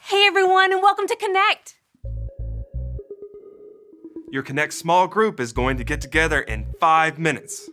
Hey everyone, and welcome to Connect! Your Connect small group is going to get together in 5 minutes.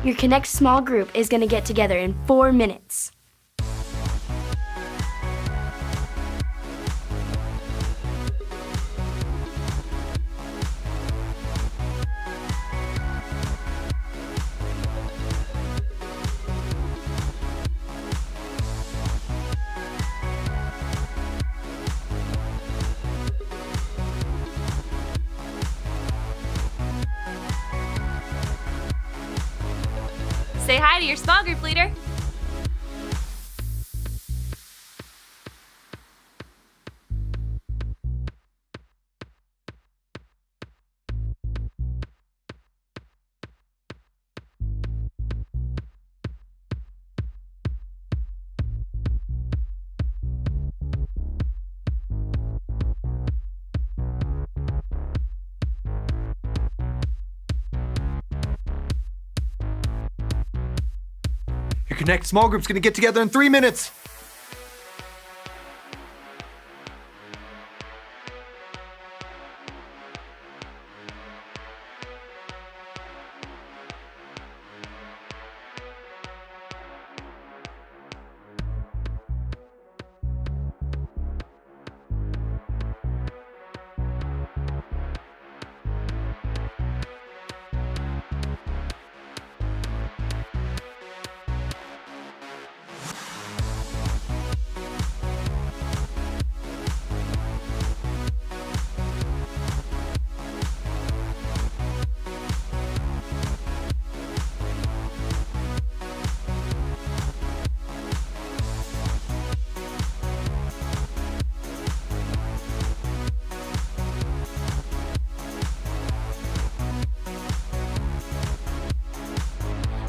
Your Connect small group is going to get together in 4 minutes. Say hi to your small group leader. Your Connect small group's gonna get together in 3 minutes.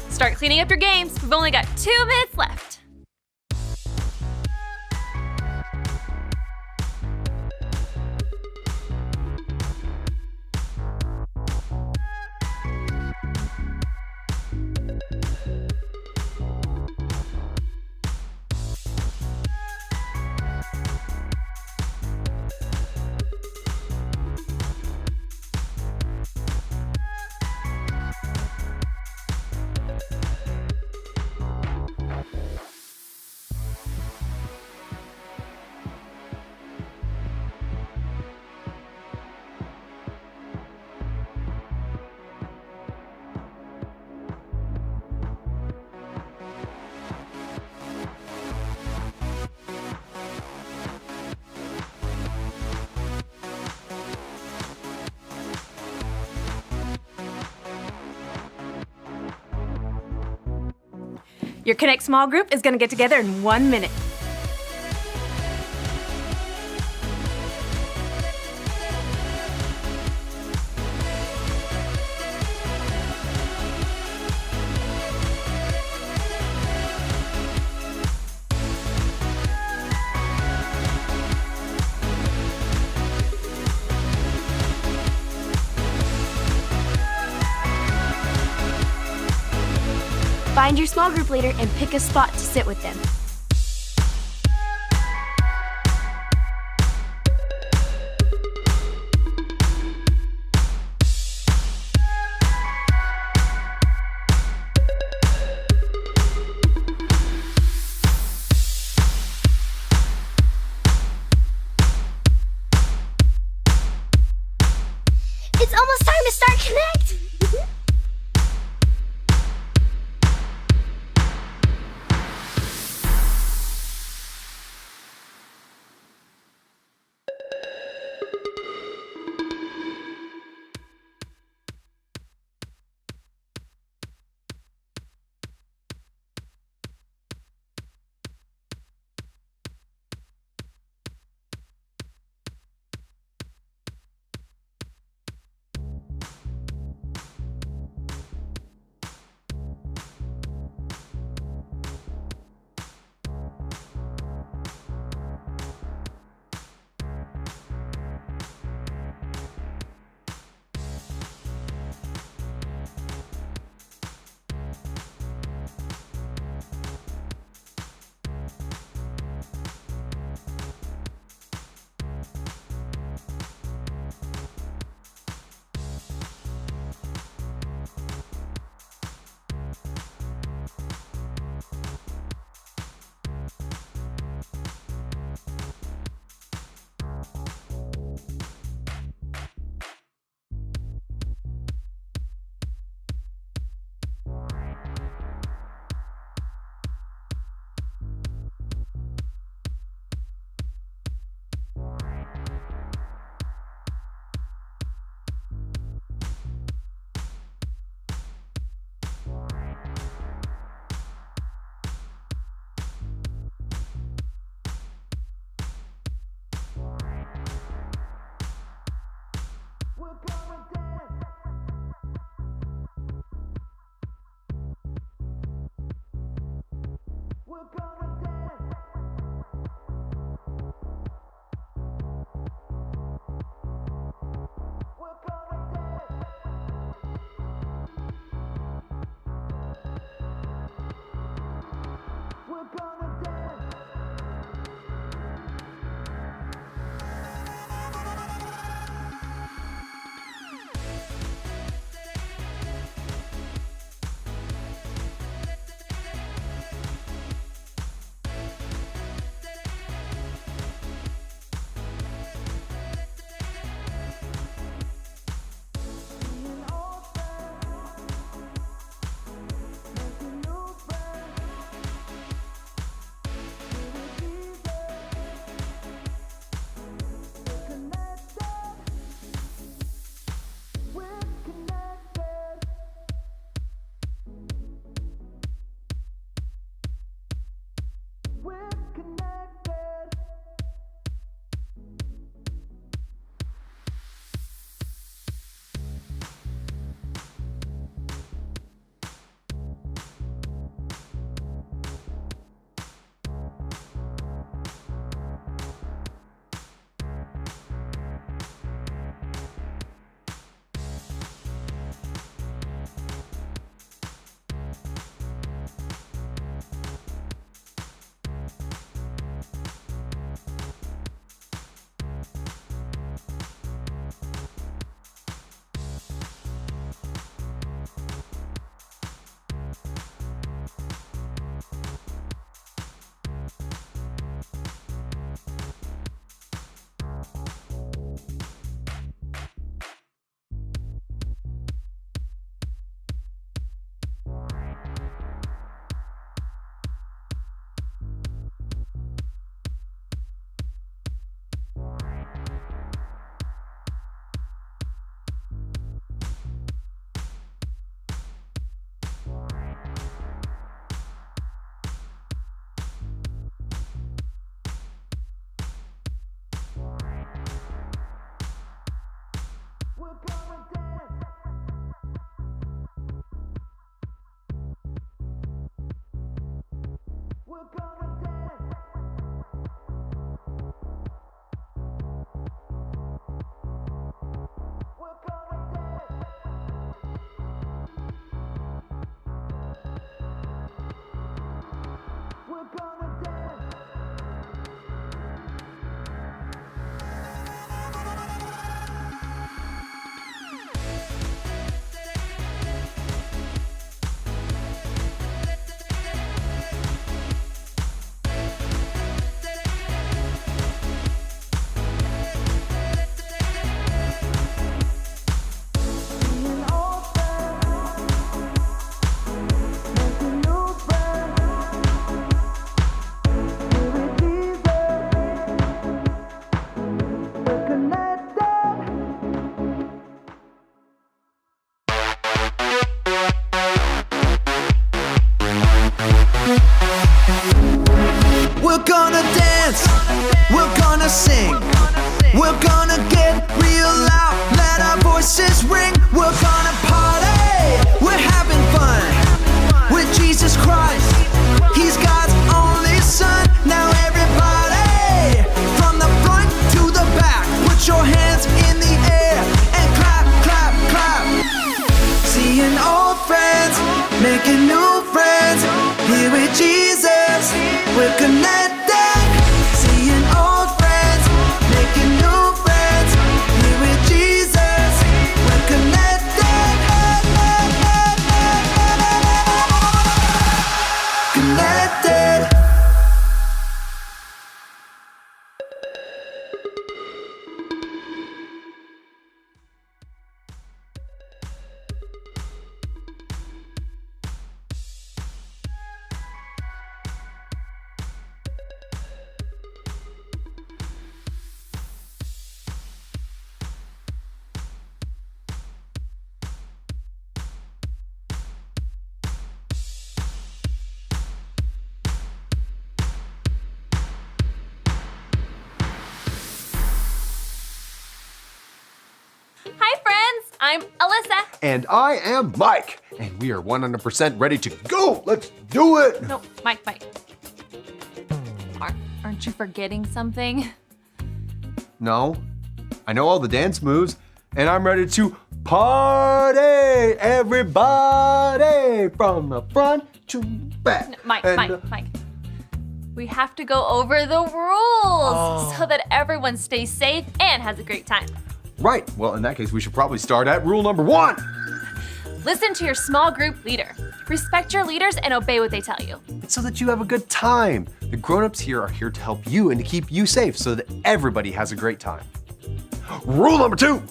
Start cleaning up your games. We've only got 2 minutes left. Your Connect small group is going to get together in 1 minute. Find your small group leader and pick a spot to sit with them. It's almost time to start Connect! gonna sing. We're gonna get real loud, let our voices ring. We're gonna party, we're having fun with Jesus Christ. He's God's only son. Now everybody, from the front to the back, put your hands in the air and clap, clap, clap. Seeing old friends, making new friends. Here with Jesus, we're connected. Seeing old friends, making new friends. Here with Jesus, we're connected. Connected. Hi, friends. I'm Alyssa. And I am Mike. And we are 100% ready to go. Let's do it. No, Mike. Aren't you forgetting something? No, I know all the dance moves, and I'm ready to party, everybody, from the front to back. No, Mike. And, We have to go over the rules so that everyone stays safe and has a great time. Right, well, in that case, we should probably start at rule number 1. Listen to your small group leader. Respect your leaders and obey what they tell you. It's so that you have a good time. The grown-ups here are here to help you and to keep you safe so that everybody has a great time. Rule number 2.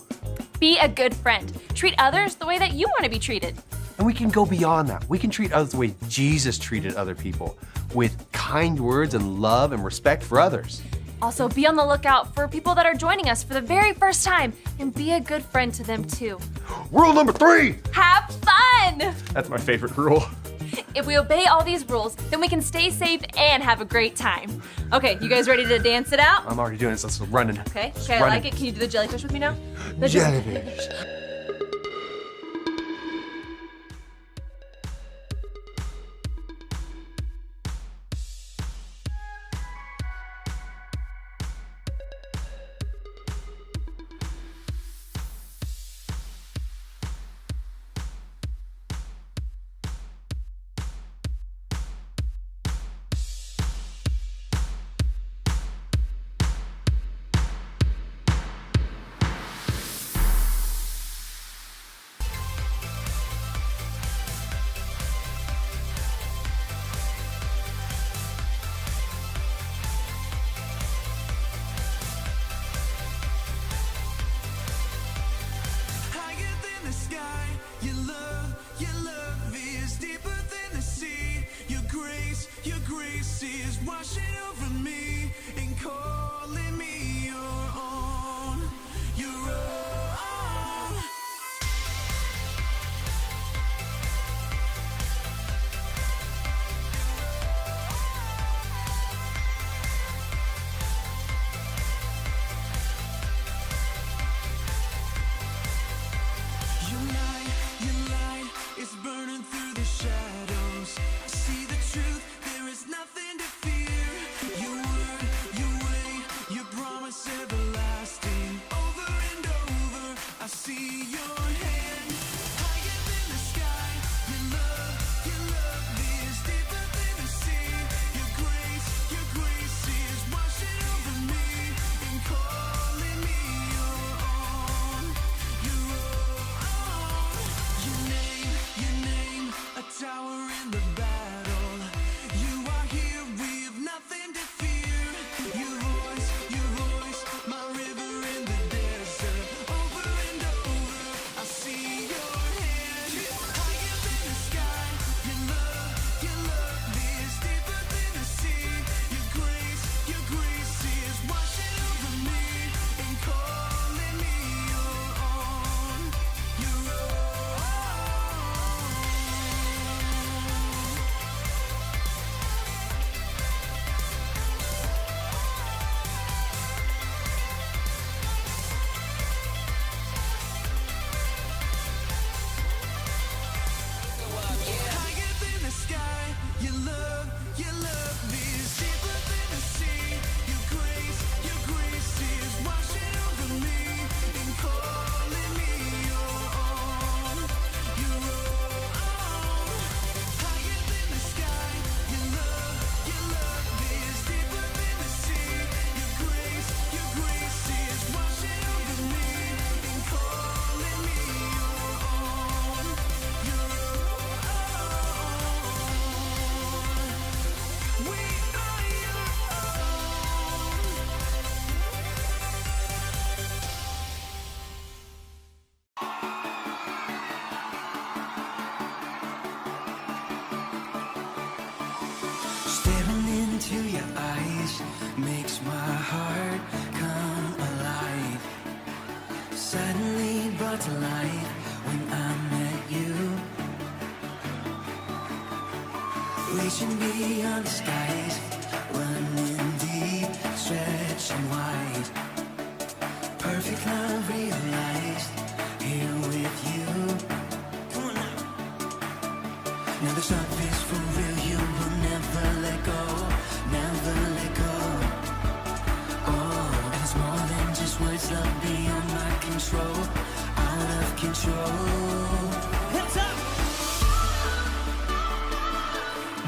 Be a good friend. Treat others the way that you want to be treated. And we can go beyond that. We can treat others the way Jesus treated other people, with kind words and love and respect for others. Also, be on the lookout for people that are joining us for the very first time and be a good friend to them too. Rule number 3. Have fun! That's my favorite rule. If we obey all these rules, then we can stay safe and have a great time. Okay, you guys ready to dance it out? I'm already doing this, let's running. Okay, I like it. Can you do the jellyfish with me now? The Jellyfish. your love is deeper than the sea. Your grace is washing over me and calling me your own. Your own. Higher than the sky. Your love is deeper than the sea. Your grace is washing over me and calling me your own. Your own. We are your Staring into your eyes makes my heart come alive. Suddenly brought to life when I met you. Reaching beyond the skies, running deep, stretching wide. Perfect love realized here with you. Come on now. Now this love is for real, you will never let go, never let go. Oh, and it's more than just words, love beyond my control, out of control. Hands up!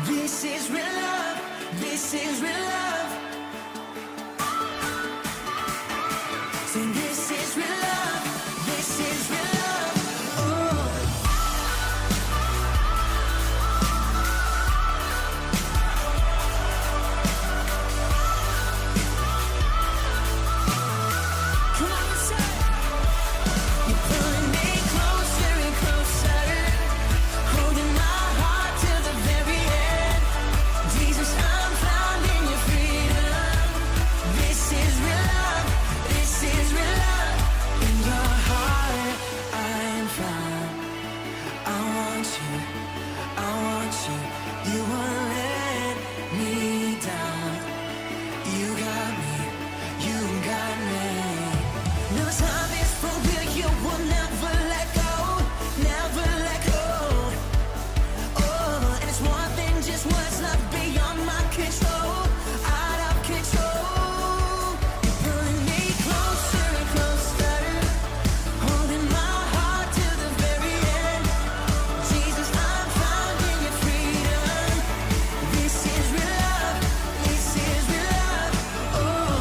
This is real love, this is real love. Say this is real love, this is real love. Oh. Come on, let's say it. You're pulling me closer and closer, holding my heart till the very end. Jesus, I'm found in your freedom. This is real love, this is real love. In your heart, I'm found. I want you, I want you. You won't let me down. You got me, you got me. No time is for real, you will never let go, never let go. Oh, and it's more than just what's love beyond my control, out of control. You're pulling me closer and closer, holding my heart to the very end. Jesus, I'm found in your freedom. This is real love, this is real love. Oh.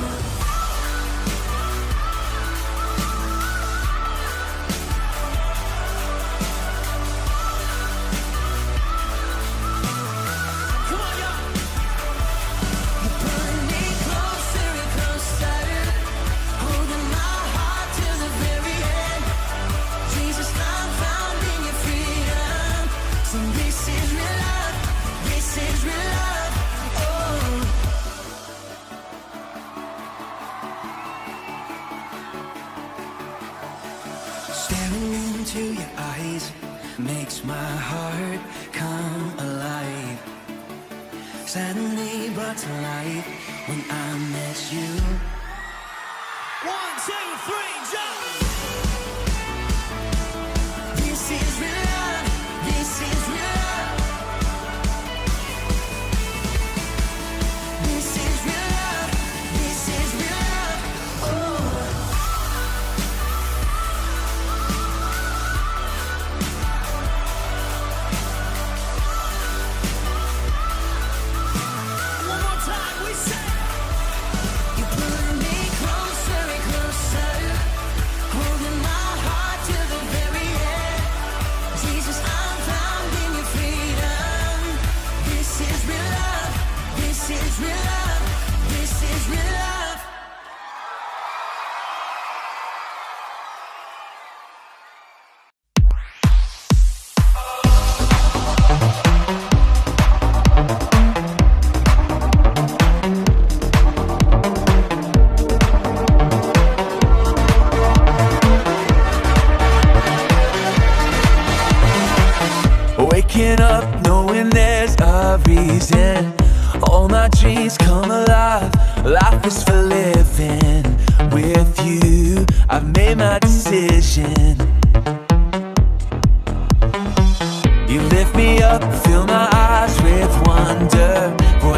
Come on, y'all. You're pulling me closer and closer, holding my heart to the very end. Jesus, I'm found in your freedom. So this is real love, this is real love. Oh. Staring into your eyes makes my heart come alive. Suddenly brought to life when I met you. 1, 2, 3, jump! This is real love, this is real love. This is real love, this is real love. Oh. One more time, we say. You're pulling me closer and closer, holding my heart to the very end. Jesus, I'm found in your freedom. This is real love, this is real love, this is real love. Waking up knowing there's a reason. All my dreams come alive. Life is for living. With you, I've made my decision. You lift me up, fill my eyes with wonder. For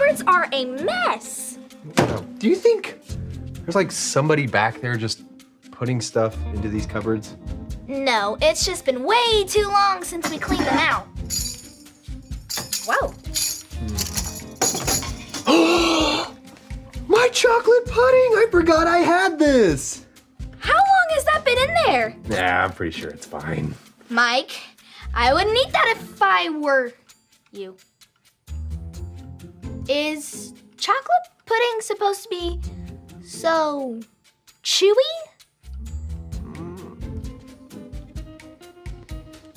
cupboards are a mess. Do you think there's like somebody back there just putting stuff into these cupboards? No, it's just been way too long since we cleaned them out. Whoa. My chocolate pudding! I forgot I had this. How long has that been in there? Yeah, I'm pretty sure it's fine. Mike, I wouldn't eat that if I were you. Is chocolate pudding supposed to be so chewy?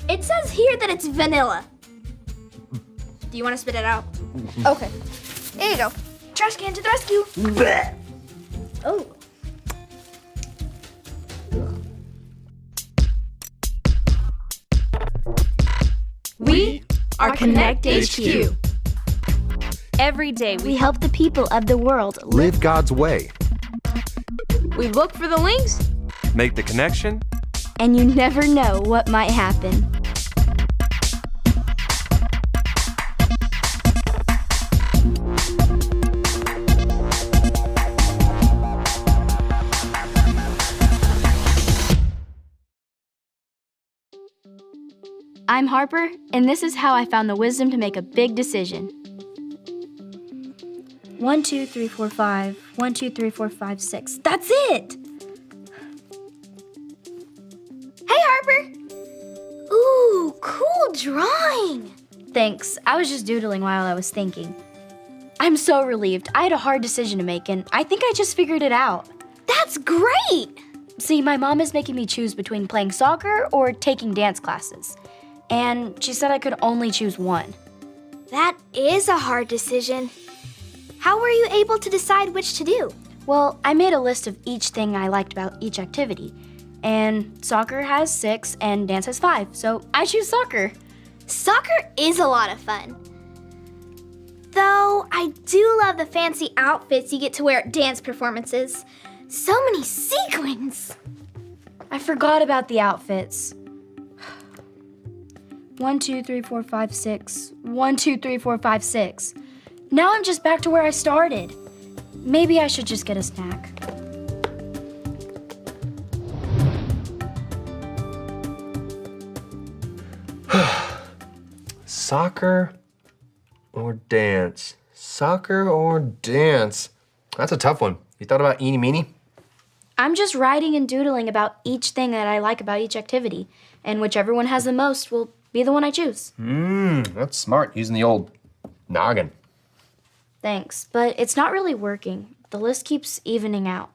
It says here that it's vanilla. Do you want to spit it out? Okay. Here you go. Trash can to the rescue. Blech. Oh. We are Connect HQ. Every day We help the people of the world Live God's way. we look for the links. Make the connection. and you never know what might happen. I'm Harper, and this is how I found the wisdom to make a big decision. 1, 2, 3, 4, 5. 1, 2, 3, 4, 5, 6. That's it! Hey, Harper! Ooh, cool drawing! Thanks. I was just doodling while I was thinking. I'm so relieved. I had a hard decision to make, and I think I just figured it out. That's great! See, my mom is making me choose between playing soccer or taking dance classes. And she said I could only choose one. That is a hard decision. How were you able to decide which to do? Well, I made a list of each thing I liked about each activity. And soccer has 6 and dance has 5, so I choose soccer. Soccer is a lot of fun. Though I do love the fancy outfits you get to wear at dance performances. So many sequins. I forgot about the outfits. 1, 2, 3, 4, 5, 6. 1, 2, 3, 4, 5, 6. Now I'm just back to where I started. Maybe I should just get a snack. Soccer or dance? Soccer or dance? That's a tough one. You thought about eeny meeny? I'm just writing and doodling about each thing that I like about each activity, and whichever one has the most will be the one I choose. That's smart, using the old noggin. Thanks, but it's not really working. The list keeps evening out.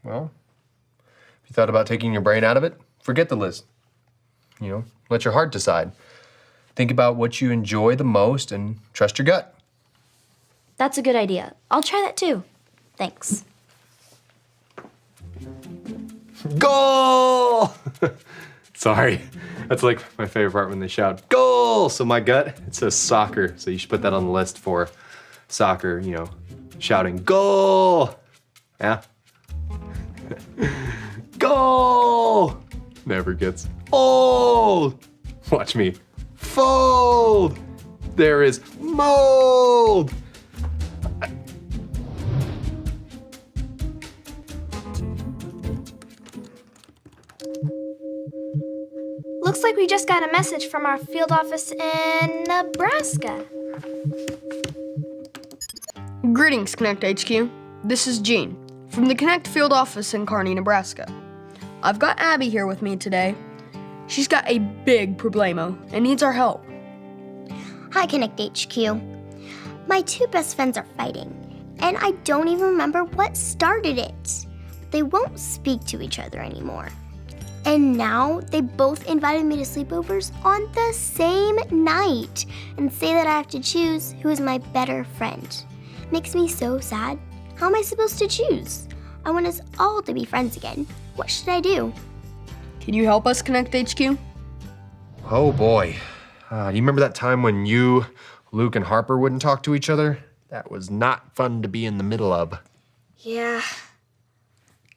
Well, if you thought about taking your brain out of it, forget the list. Let your heart decide. Think about what you enjoy the most and trust your gut. That's a good idea. I'll try that too. Thanks. Goal! Sorry, that's like my favorite part when they shout, goal! So my gut, it says soccer, so you should put that on the list for soccer, shouting, goal! Yeah? Goal! Never gets old! Watch me fold! There is mold! Looks like we just got a message from our field office in Nebraska. Greetings, Connect HQ. This is Gene from the Connect field office in Kearney, Nebraska. I've got Abby here with me today. She's got a big problemo and needs our help. Hi, Connect HQ. My 2 best friends are fighting, and I don't even remember what started it. They won't speak to each other anymore. And now they both invited me to sleepovers on the same night and say that I have to choose who is my better friend. Makes me so sad. How am I supposed to choose? I want us all to be friends again. What should I do? Can you help us, Connect HQ? Oh boy. Do you remember that time when you, Luke, and Harper wouldn't talk to each other? That was not fun to be in the middle of. Yeah.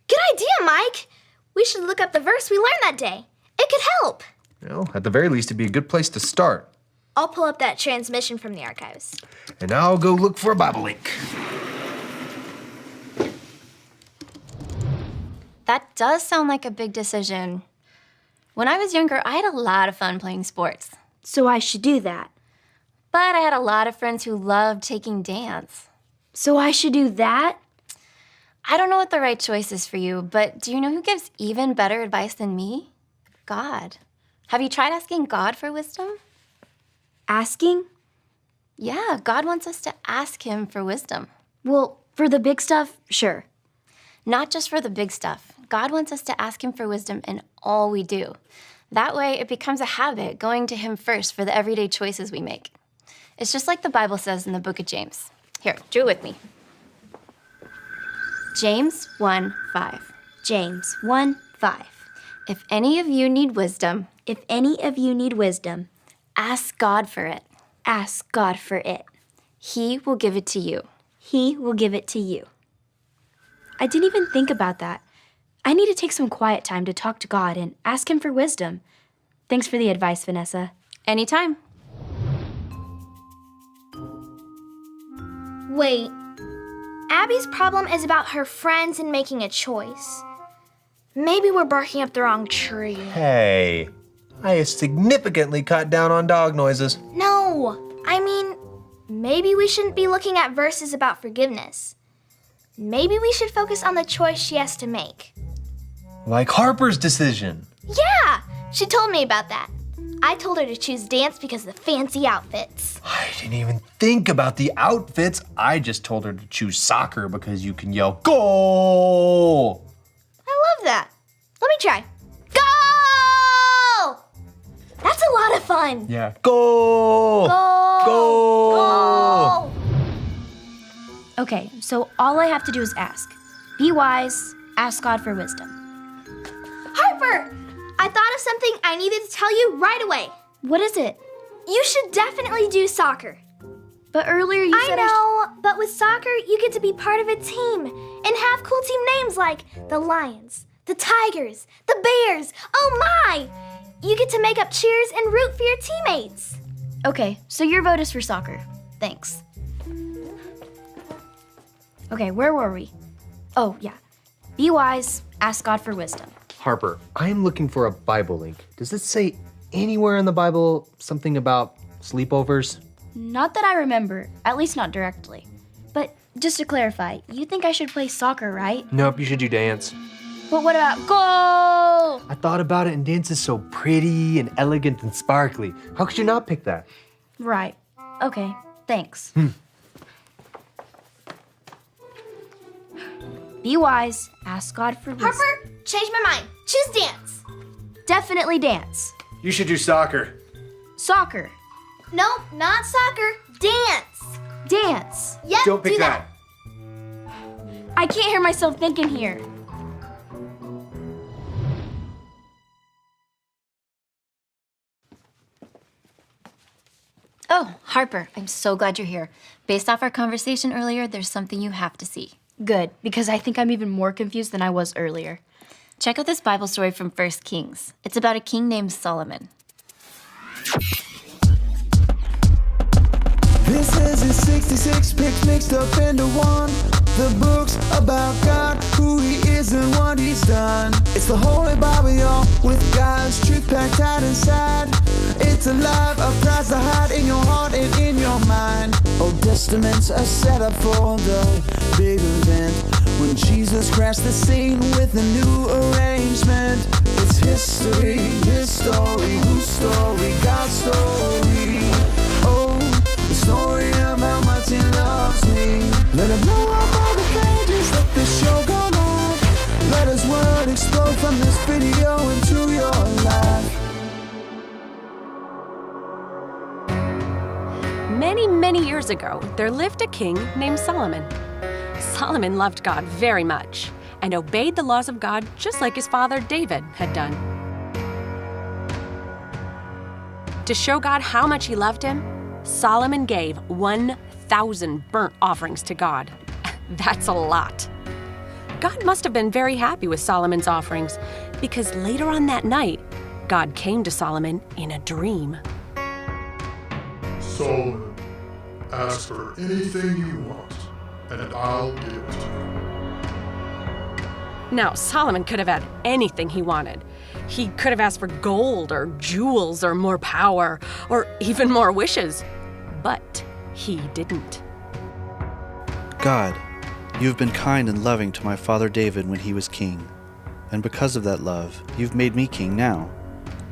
Good idea, Mike. We should look up the verse we learned that day. It could help. At the very least, it'd be a good place to start. I'll pull up that transmission from the archives. And I'll go look for a Bible link. That does sound like a big decision. When I was younger, I had a lot of fun playing sports. So I should do that. But I had a lot of friends who loved taking dance. So I should do that? I don't know what the right choice is for you, but do you know who gives even better advice than me? God. Have you tried asking God for wisdom? Asking? Yeah, God wants us to ask him for wisdom. Well, for the big stuff, sure. Not just for the big stuff. God wants us to ask him for wisdom in all we do. That way, it becomes a habit going to him first for the everyday choices we make. It's just like the Bible says in the book of James. Here, do it with me. James 1:5. James 1:5. If any of you need wisdom, ask God for it. Ask God for it. He will give it to you. He will give it to you. I didn't even think about that. I need to take some quiet time to talk to God and ask him for wisdom. Thanks for the advice, Vanessa. Anytime. Wait, Abby's problem is about her friends and making a choice. Maybe we're barking up the wrong tree. Hey, I significantly cut down on dog noises. No, I mean, maybe we shouldn't be looking at verses about forgiveness. Maybe we should focus on the choice she has to make. Like Harper's decision. Yeah, she told me about that. I told her to choose dance because of the fancy outfits. I didn't even think about the outfits. I just told her to choose soccer because you can yell, goal! I love that. Let me try. Go! That's a lot of fun. Yeah, goal! Go! Goal! Go! Okay, so all I have to do is ask. Be wise, ask God for wisdom. Harper! I thought of something I needed to tell you right away. What is it? You should definitely do soccer. But earlier you said I know, but with soccer, you get to be part of a team and have cool team names like the Lions, the Tigers, the Bears. Oh my! You get to make up cheers and root for your teammates. Okay, so your vote is for soccer. Thanks. Okay, where were we? Oh, yeah. Be wise, ask God for wisdom. Harper, I am looking for a Bible link. Does it say anywhere in the Bible something about sleepovers? Not that I remember, at least not directly. But just to clarify, you think I should play soccer, right? Nope, you should do dance. But what about goal? I thought about it, and dance is so pretty and elegant and sparkly. How could you not pick that? Right. Okay, thanks. Be wise, ask God for wisdom. Harper, change my mind. Choose dance. Definitely dance. You should do soccer. Soccer. Nope, not soccer. Dance. Dance. Yep, Don't pick do that. I can't hear myself thinking here. Oh, Harper, I'm so glad you're here. Based off our conversation earlier, there's something you have to see. Good, because I think I'm even more confused than I was earlier. Check out this Bible story from 1 Kings. It's about a king named Solomon. This is his 66 picks mixed up into one. The books about God, who he is and what he's done. It's the Holy Bible, y'all, with God's truth packed tight inside. It's a life of Christ to hide in your heart and in your mind. Old Testaments are set up for the big event when Jesus crashed the scene with a new arrangement. It's history, his story, whose story, God's story. Oh, the story of how much he loves me. Let him blow up all the pages, let this show go live. Let his word explode from this video into your life. Many, many years ago, there lived a king named Solomon. Solomon loved God very much and obeyed the laws of God just like his father David had done. To show God how much he loved him, Solomon gave 1,000 burnt offerings to God. That's a lot. God must have been very happy with Solomon's offerings because later on that night, God came to Solomon in a dream. Solomon, ask for anything you want, and I'll give it to you. Now, Solomon could have had anything he wanted. He could have asked for gold or jewels or more power or even more wishes. But he didn't. God, you have been kind and loving to my father David when he was king. And because of that love, you've made me king now.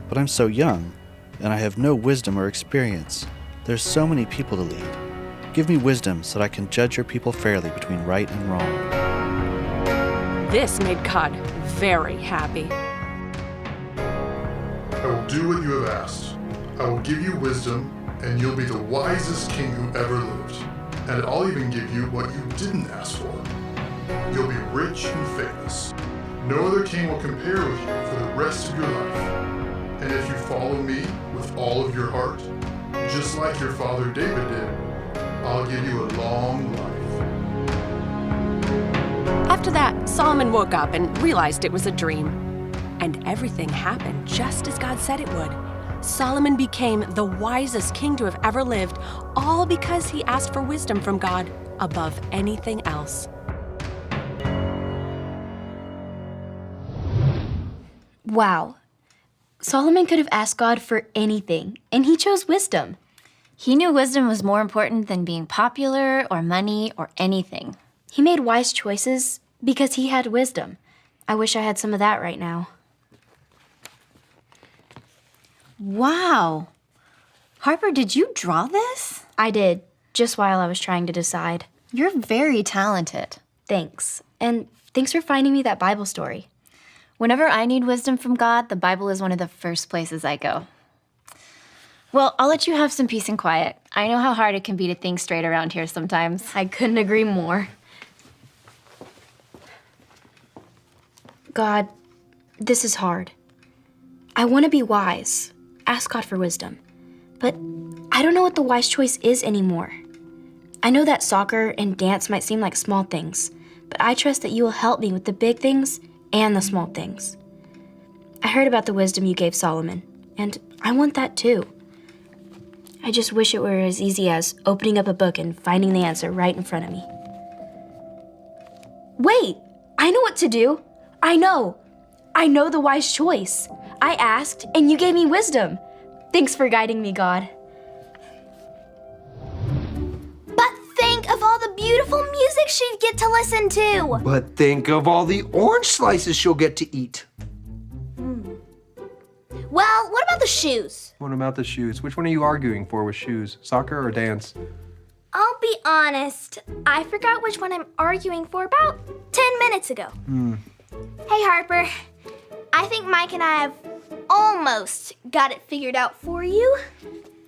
But I'm so young, and I have no wisdom or experience. There's so many people to lead. Give me wisdom so that I can judge your people fairly between right and wrong. This made God very happy. I will do what you have asked. I will give you wisdom, and you'll be the wisest king who ever lived. And I'll even give you what you didn't ask for. You'll be rich and famous. No other king will compare with you for the rest of your life. And if you follow me with all of your heart, just like your father David did, I'll give you a long life. After that, Solomon woke up and realized it was a dream. And everything happened just as God said it would. Solomon became the wisest king to have ever lived, all because he asked for wisdom from God above anything else. Wow. Solomon could have asked God for anything, and he chose wisdom. He knew wisdom was more important than being popular or money or anything. He made wise choices because he had wisdom. I wish I had some of that right now. Wow. Harper, did you draw this? I did, just while I was trying to decide. You're very talented. Thanks. And thanks for finding me that Bible story. Whenever I need wisdom from God, the Bible is one of the first places I go. Well, I'll let you have some peace and quiet. I know how hard it can be to think straight around here sometimes. I couldn't agree more. God, this is hard. I want to be wise. Ask God for wisdom. But I don't know what the wise choice is anymore. I know that soccer and dance might seem like small things, but I trust that you will help me with the big things and the small things. I heard about the wisdom you gave Solomon, and I want that too. I just wish it were as easy as opening up a book and finding the answer right in front of me. Wait, I know what to do. I know the wise choice. I asked, and you gave me wisdom. Thanks for guiding me, God. But think of all the beautiful music she'd get to listen to. But think of all the orange slices she'll get to eat. Well, what about the shoes? What about the shoes? Which one are you arguing for with shoes? Soccer or dance? I'll be honest, I forgot which one I'm arguing for about 10 minutes ago. Hey, Harper. I think Mike and I have almost got it figured out for you.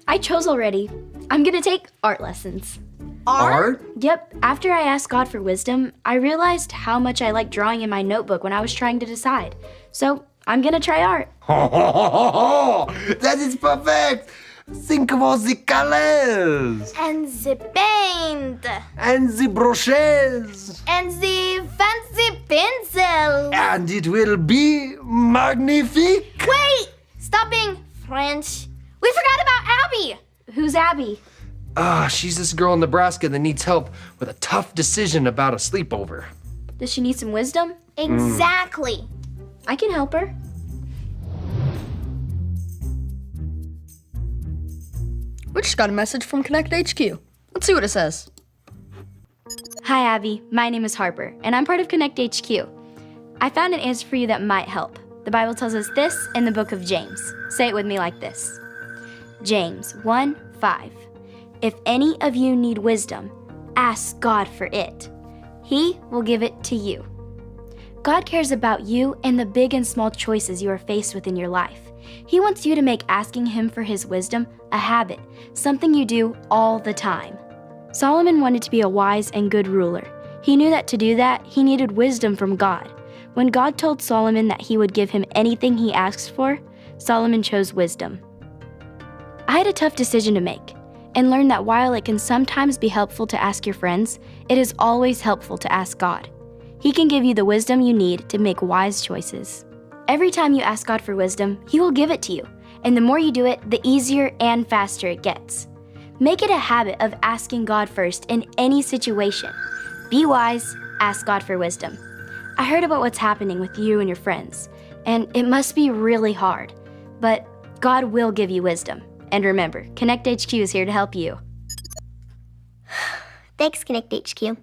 I chose already. I'm gonna take art lessons. Art? Yep, after I asked God for wisdom, I realized how much I liked drawing in my notebook when I was trying to decide. So I'm gonna try art. That is perfect! Think of all the colors! And the paint. And the brushes! And the fancy pencils. And it will be magnifique! Wait! Stop being French. We forgot about Abby. Who's Abby? She's this girl in Nebraska that needs help with a tough decision about a sleepover. Does she need some wisdom? Exactly. I can help her. We just got a message from Connect HQ. Let's see what it says. Hi, Abby. My name is Harper, and I'm part of Connect HQ. I found an answer for you that might help. The Bible tells us this in the book of James. Say it with me like this. James 1:5. If any of you need wisdom, ask God for it. He will give it to you. God cares about you and the big and small choices you are faced with in your life. He wants you to make asking Him for His wisdom a habit, something you do all the time. Solomon wanted to be a wise and good ruler. He knew that to do that, he needed wisdom from God. When God told Solomon that he would give him anything he asked for, Solomon chose wisdom. I had a tough decision to make, and learned that while it can sometimes be helpful to ask your friends, it is always helpful to ask God. He can give you the wisdom you need to make wise choices. Every time you ask God for wisdom, He will give it to you, and the more you do it, the easier and faster it gets. Make it a habit of asking God first in any situation. Be wise, ask God for wisdom. I heard about what's happening with you and your friends, and it must be really hard, but God will give you wisdom. And remember, Connect HQ is here to help you. Thanks, Connect HQ.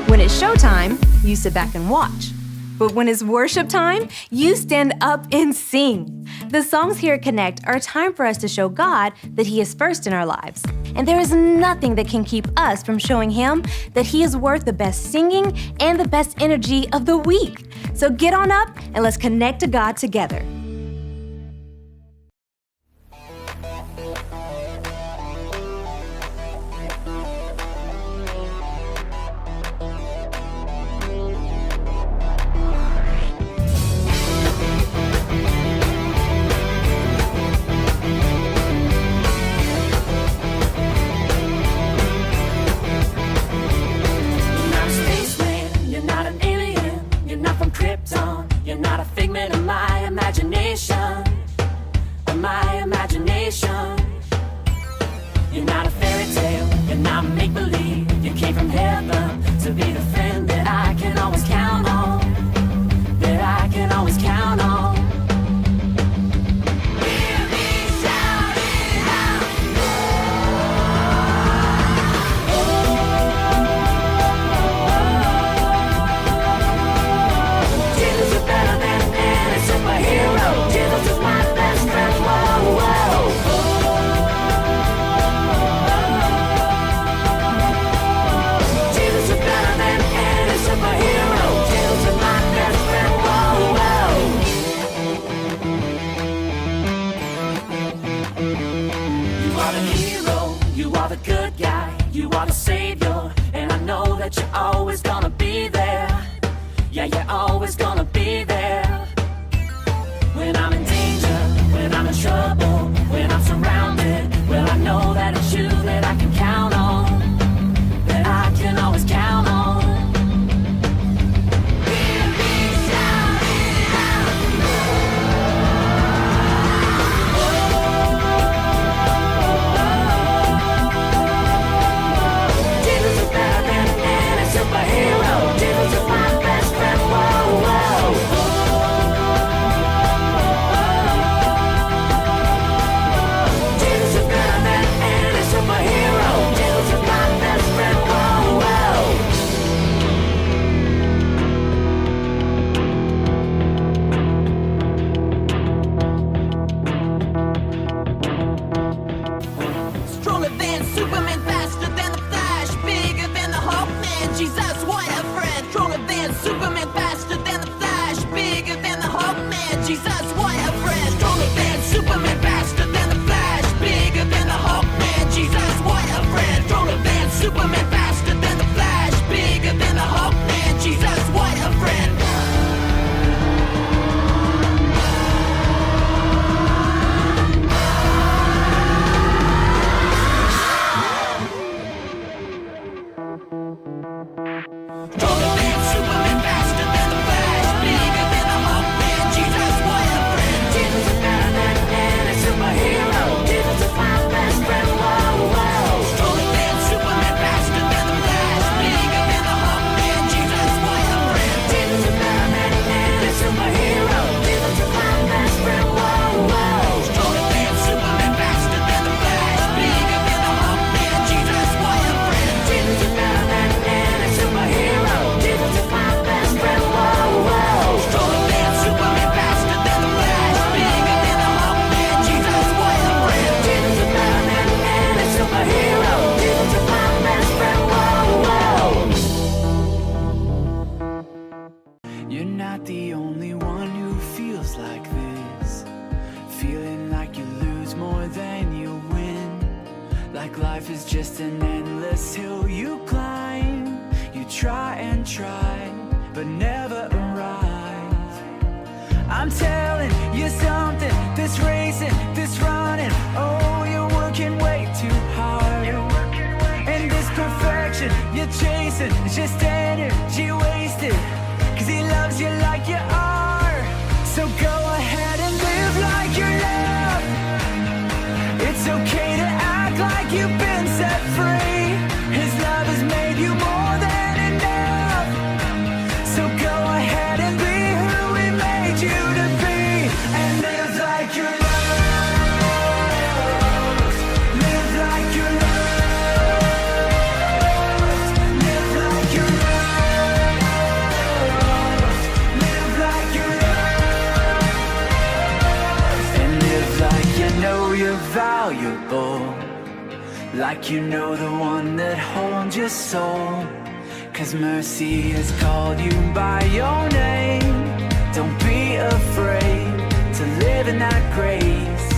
When it's showtime, you sit back and watch. But when it's worship time, you stand up and sing. The songs here at Connect are a time for us to show God that He is first in our lives. And there is nothing that can keep us from showing Him that He is worth the best singing and the best energy of the week. So get on up and let's connect to God together. You're not a fairy tale, you're not make-believe. You came from heaven to be the friend that I can always count on. That I can always count on. Hear me shout it out. Jesus is better than any superhero. Jesus is my best friend. Whoa, whoa. The good guy, you are the savior, and I know that you're always gonna be there. Yeah, you're always gonna be there. When I'm in danger, when I'm in trouble, when I'm surrounded, well, I know that it's you that I can count on, that I can always count on. Hear me shout it out. Superhero, Jesus is my best friend. Whoa, whoa. Jesus is better than any superhero. Jesus is my best friend. Whoa, whoa. Stronger than Superman, faster than the Flash, bigger than the Hulk. Jesus, what a friend. Stronger than Superman, faster than the Flash, bigger than the Hulk. Man, Jesus, what a friend. Stronger than Superman, faster than the Flash, bigger than the Hulk. Man, Jesus, what a friend. Stronger than Superman, faster than the Flash, bigger than the Hulk. Man, Jesus, what a friend. You're not the only one who feels like this, feeling like you lose more than you win, like life is just an endless hill you climb. You try and try, but never arrive. I'm telling you something, this racing, this running, oh, you're working way too hard. And this perfection you're chasing is just energy wasted, 'cause He loves you like you are. So go ahead and live like you're loved. It's okay to act like you've been set free. His love has made you more than enough. So go ahead and be who He made you to be, and live like you're loved. Live like you're loved. Live like you're loved. like you know the one that holds your soul. 'Cause mercy has called you by your name. Don't be afraid to live in that grace.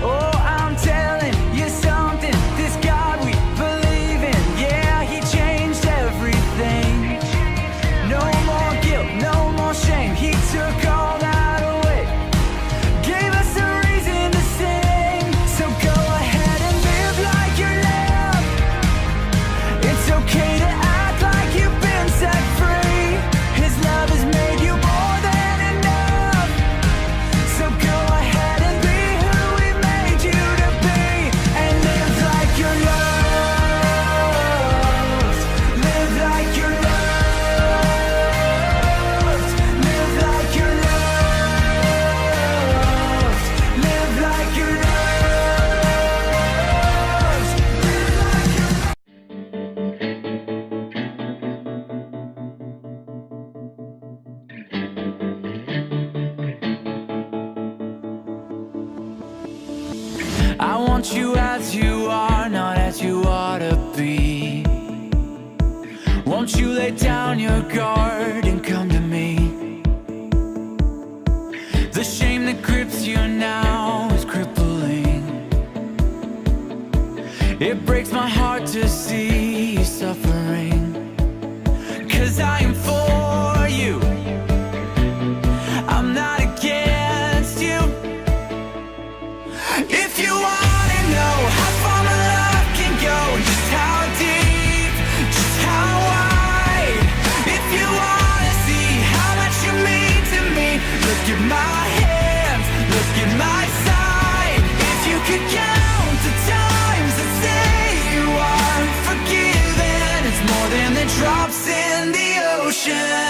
Oh, I'm telling you something, this God we believe in, yeah, He changed everything. No more guilt, no more shame, He took all that away, gave us a reason to sing. So go ahead and live like you live. It's okay to act like you've been set free. His love has made you more than enough. So go ahead and be who He made you to be, and live like you're loved. Live like you're loved. Live like you're loved. Live like you're loved. I want you as you are, not as you ought to be. Won't you lay down your guard and come to me? The shame that grips you now is crippling. It breaks my heart to see you suffering. 'Cause I am for you, I'm not against you. If you wanna know how far my love can go, just how deep, just how wide. If you wanna see how much you mean to me, look at my hands, look at my side. If you could count the times that say you are forgiven, it's more than the drops in the ocean.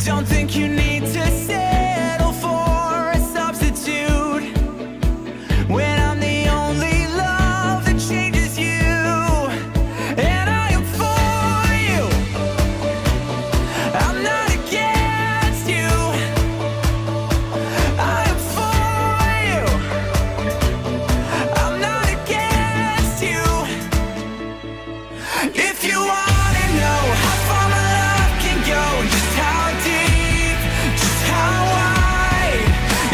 Don't think you need to settle for a substitute when I'm the only love that changes you. And I am for you, I'm not against you. I am for you, I'm not against you. If you wanna know how far my love can go, just how deep, just how wide.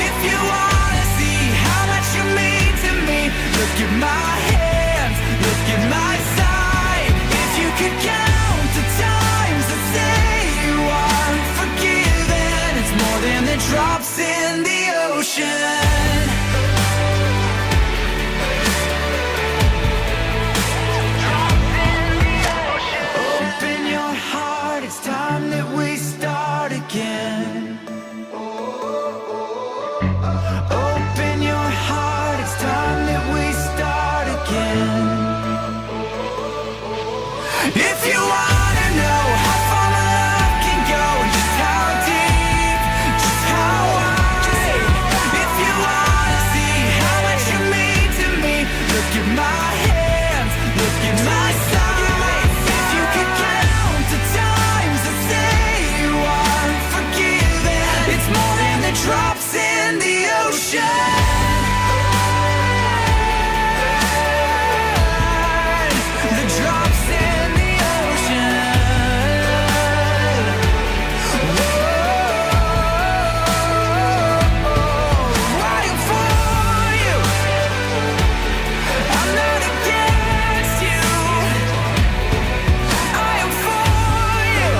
If you wanna see how much you mean to me, look at my hands, look at my side. If you could count the times that say you are forgiven, it's more than the drops in the ocean. Open your heart, it's time that we start again. Open your heart, it's time that we start again. If you wanna know how far my love can go, just how deep, just how wide. If you wanna see how much you mean to me, look at my hands, look at my side. If you could count the times that say you are forgiven, it's more than the drops in the ocean. The drops in the ocean. Whoa, I am for you, I'm not against you. I am for you,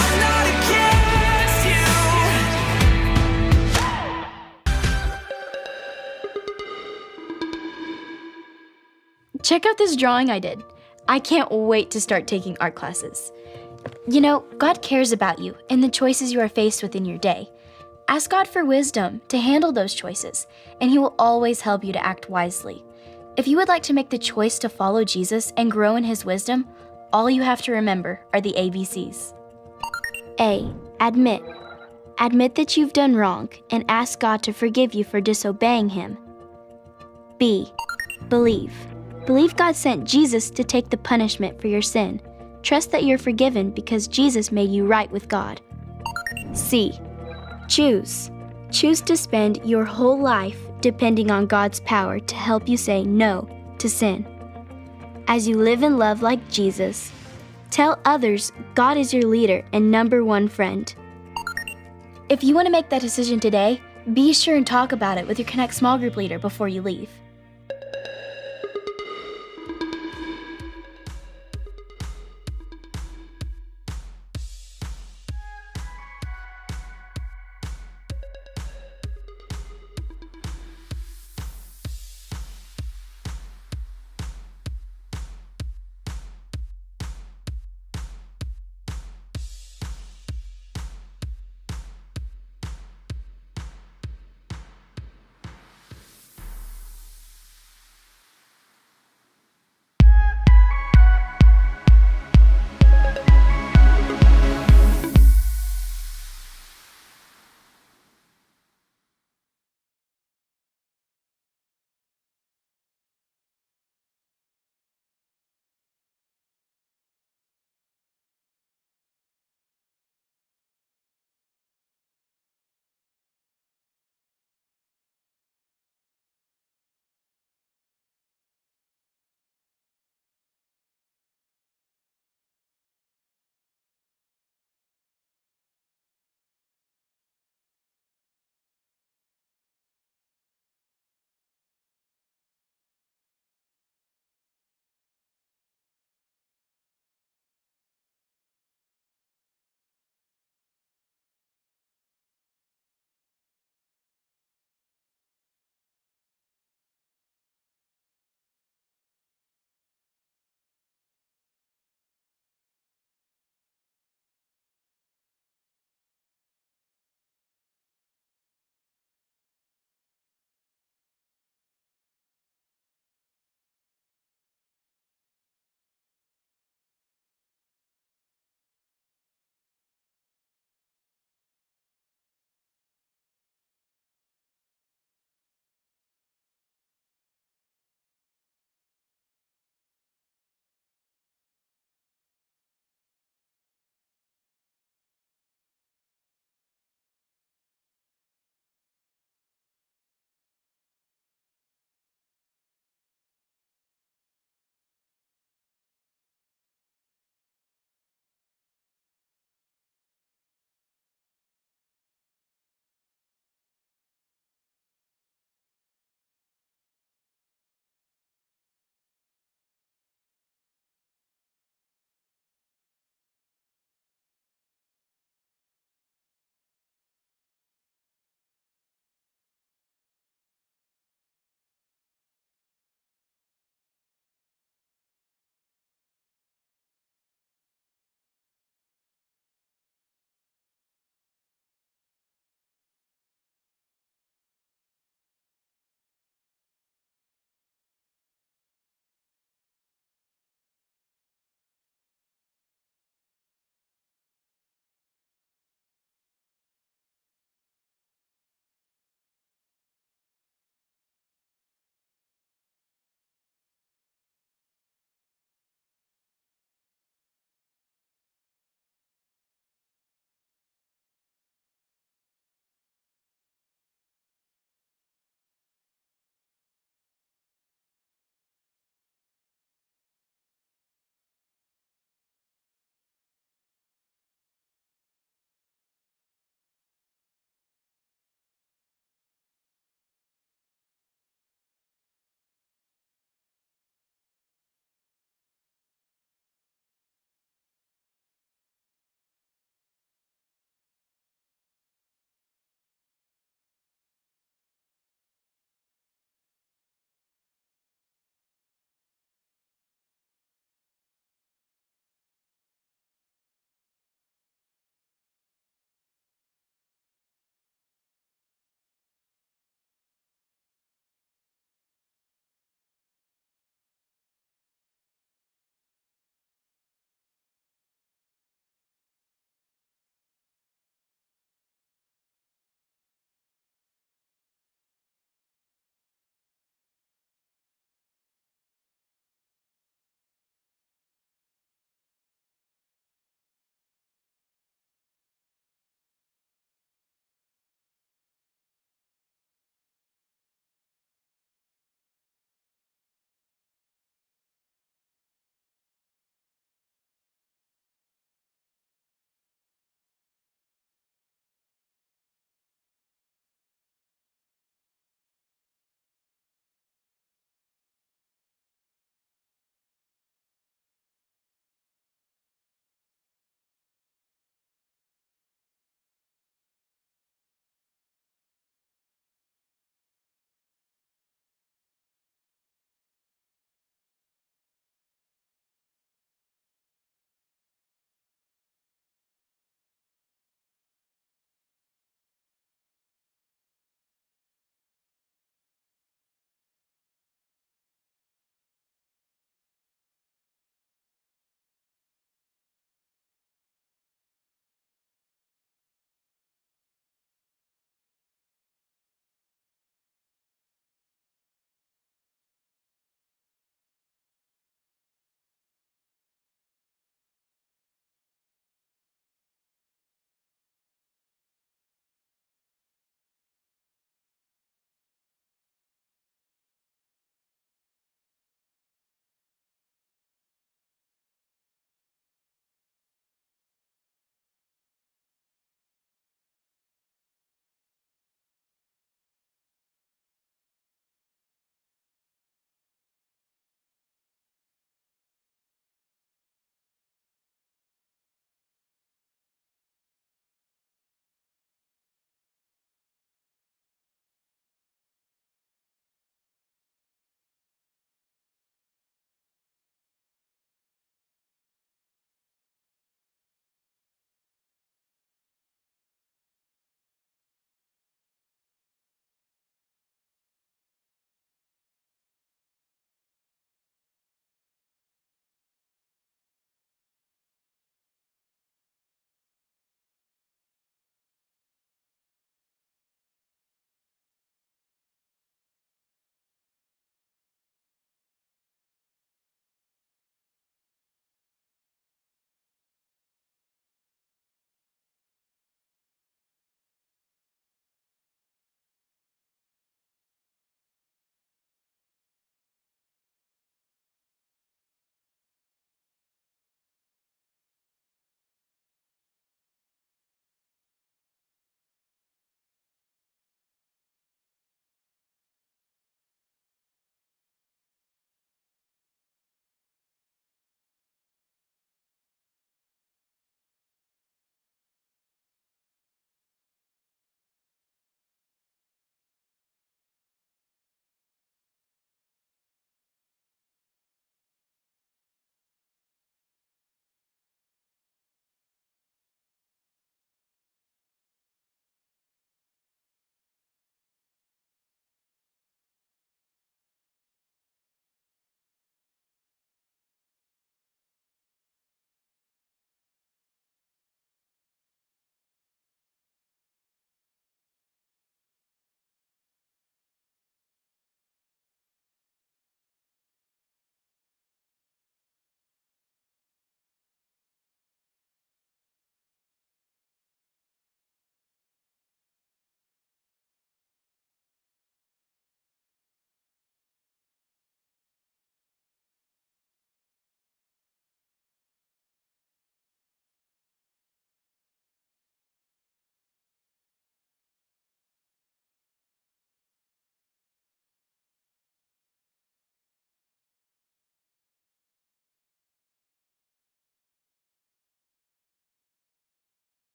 I'm not against you. Check out this drawing I did. I can't wait to start taking art classes. You know, God cares about you and the choices you are faced with in your day. Ask God for wisdom to handle those choices, and He will always help you to act wisely. If you would like to make the choice to follow Jesus and grow in His wisdom, all you have to remember are the ABCs. A. Admit. Admit that you've done wrong and ask God to forgive you for disobeying Him. B. Believe. Believe God sent Jesus to take the punishment for your sin. Trust that you're forgiven because Jesus made you right with God. C. Choose. Choose to spend your whole life depending on God's power to help you say no to sin. As you live and love like Jesus, tell others God is your leader and number one friend. If you want to make that decision today, be sure and talk about it with your Connect small group leader before you leave.